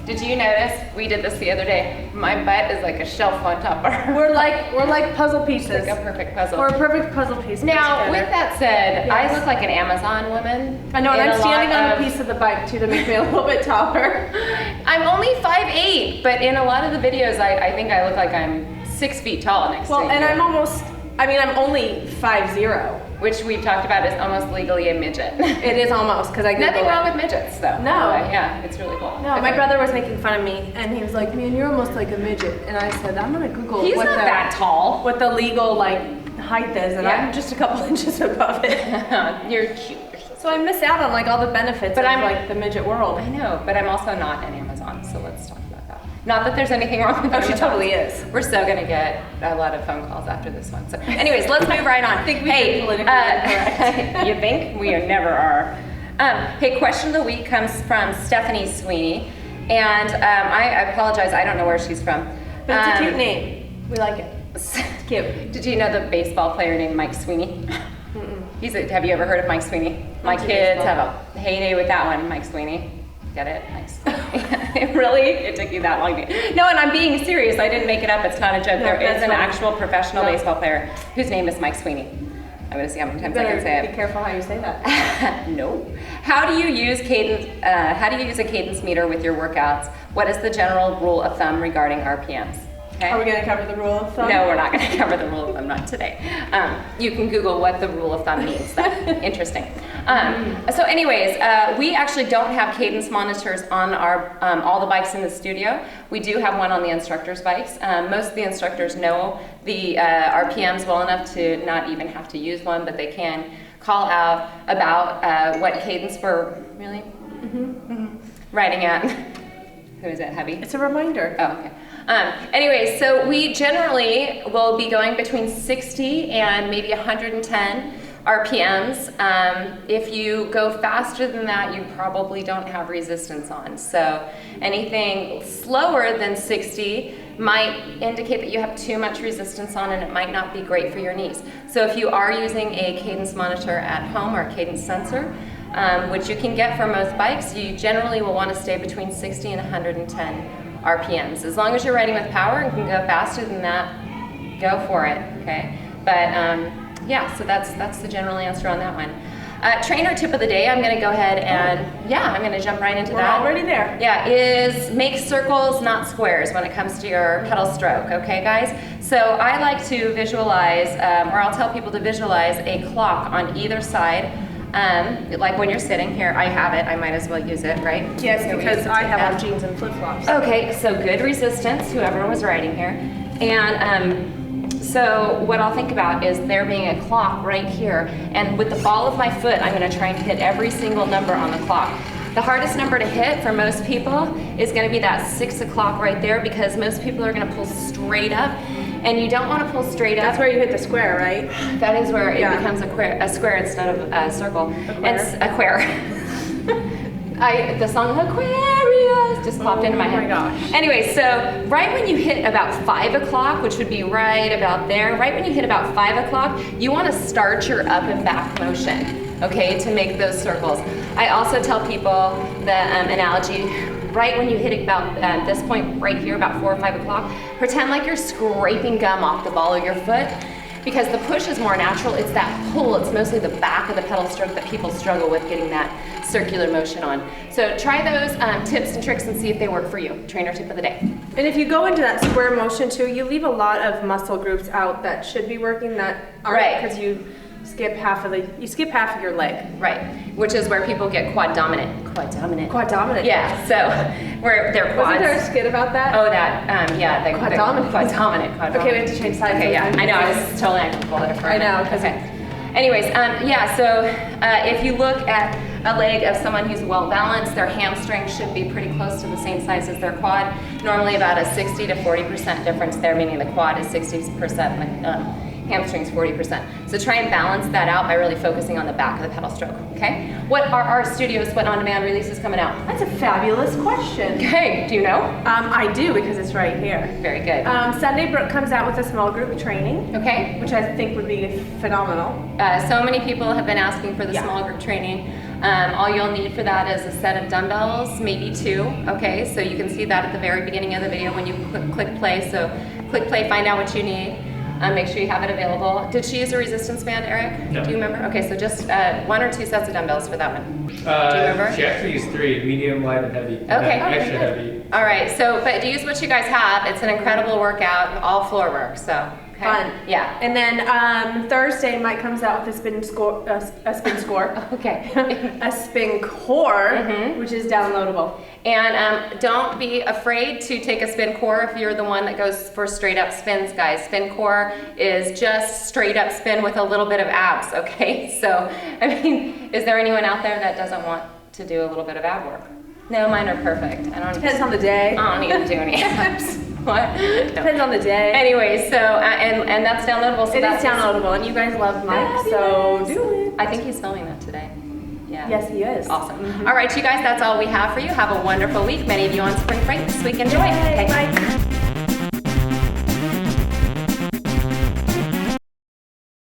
Did you notice we did this the other day? My butt is like a shelf on top of her. We're like puzzle pieces. It's like a perfect puzzle. We're a perfect puzzle piece. Now, with that said, Yes. I look like an Amazon woman. I know, and I'm standing on a piece of the bike too to make me a little bit taller. I'm only 5'8", but in a lot of the videos, I think I look like I'm 6 feet tall next to you. Well, and I'm only 5'0". Which we've talked about is almost legally a midget. It is almost, because I Googled Nothing it. wrong with midgets, though. No. Yeah, it's really cool. No, my brother was making fun of me, and he was like, "Man, you're almost like a midget." And I said, "I'm gonna Google He's not that tall. what the legal height is, and Yeah. I'm just a couple inches above it." You're cute. So I miss out on all the benefits of the midget world. I know, but I'm also not an Amazon, so let's talk about that. Not that there's anything wrong with Oh, Amazon. she totally is. We're so gonna get a lot of phone calls after this one. So, anyways, let's move right on. I think we're politically incorrect. You think? We never are. Hey, question of the week comes from Stephanie Sweeney, and I apologize. I don't know where she's from. But it's a cute name. We like it. It's cute. Did you know the baseball player named Mike Sweeney? Have you ever heard of Mike Sweeney? My kids have a heyday with that one, Mike Sweeney. Get it? Mike Sweeney. Really? It took you that long to... No, and I'm being serious. I didn't make it up. It's not a joke. No, there is an funny. actual professional baseball player whose name is Mike Sweeney. I'm going to see how many times I can say it. Be careful how you say that. No. How do you use cadence? How do you use a cadence meter with your workouts? What is the general rule of thumb regarding RPMs? Okay. Are we going to cover the rule of thumb? No, we're not going to cover the rule of thumb, not today. You can Google what the rule of thumb means. That's interesting. So anyways, we actually don't have cadence monitors on our all the bikes in the studio. We do have one on the instructors' bikes. Most of the instructors know the RPMs well enough to not even have to use one, but they can call out about what cadence we're really riding at. Who is it, Heavy? It's a reminder. Oh, okay. Anyway, so we generally will be going between 60 and maybe 110 RPMs. If you go faster than that, you probably don't have resistance on. So anything slower than 60 might indicate that you have too much resistance on, and it might not be great for your knees. So if you are using a cadence monitor at home or a cadence sensor, which you can get for most bikes, you generally will want to stay between 60 and 110 RPMs. As long as you're riding with power and can go faster than that, go for it, okay? But yeah, so that's the general answer on that one. Trainer tip of the day, I'm gonna go ahead and, I'm gonna jump right into that. We're already there. Yeah, is make circles, not squares when it comes to your pedal stroke, okay guys? So I like to visualize, or I'll tell people to visualize a clock on either side. Like when you're sitting here, I have it, I might as well use it, right? Yes, Here, because I have that. on jeans and flip-flops. Okay, so good resistance, whoever was riding here. And so what I'll think about is there being a clock right here, and with the ball of my foot, I'm gonna try and hit every single number on the clock. The hardest number to hit for most people is gonna be that 6 o'clock right there, because most people are gonna pull straight up, and you don't wanna pull straight up. That's where you hit the square, right? That is where it becomes a square instead of a circle. The song Aquarius just popped into my head. Oh my gosh. Anyway, so right when you hit about 5 o'clock, which would be right about there, right when you hit about 5 o'clock, you want to start your up and back motion, okay, to make those circles. I also tell people the analogy, right when you hit about this point right here, about 4 or 5 o'clock, pretend like you're scraping gum off the ball of your foot, because the push is more natural. It's that pull, it's mostly the back of the pedal stroke that people struggle with getting that circular motion on. So try those tips and tricks and see if they work for you. Trainer tip of the day. And if you go into that square motion too, you leave a lot of muscle groups out that should be working that aren't, Right. because you skip half of your leg. Right, which is where people get quad dominant. Quad dominant. Quad dominant. Yeah, so where their quads. Wasn't there a skit about that? Oh, that, the Quad dominant. Quad dominant. Okay, we have to change sides. Okay, yeah, I know, I was totally uncomfortable there for a minute. I know. Okay. Anyways, so if you look at a leg of someone who's well balanced, their hamstring should be pretty close to the same size as their quad. Normally about a 60 to 40% difference there, meaning the quad is 60% and the hamstrings 40%. So try and balance that out by really focusing on the back of the pedal stroke, okay? What are our Studio Sweat On Demand releases coming out? That's a fabulous question. Okay, do you know? I do, because it's right here. Very good. Sunday, Brooke comes out with a small group training, Okay. which I think would be phenomenal. So many people have been asking for the Yeah. small group training. All you'll need for that is a set of dumbbells, maybe 2, okay? So you can see that at the very beginning of the video when you click play. So click play, find out what you need. Make sure you have it available. Did she use a resistance band, Eric? No. Do you remember? Okay, so just 1 or 2 sets of dumbbells for that one. Do you remember? She actually used 3, medium, light, and heavy. Okay. Extra heavy. All right, so, but use what you guys have. It's an incredible workout, all floor work, so. Okay. Fun. Yeah. And then Thursday, Mike comes out with a spin score, a spin score, Okay. a spin core, which is downloadable. And don't be afraid to take a spin core if you're the one that goes for straight up spins, guys. Spin core is just straight up spin with a little bit of abs, okay? So, I mean, is there anyone out there that doesn't want to do a little bit of ab work? No, mine are perfect. Depends on the day. I don't need to do any abs. What? No. Depends on the day. Anyway, so, and that's downloadable. So It that's is downloadable, and you guys love Mike, so do it. I think he's filming that today. Yeah. Yes, he is. Awesome. All right, you guys, that's all we have for you. Have a wonderful week. Many of you on spring break this week. Enjoy. Yay, Okay. bye.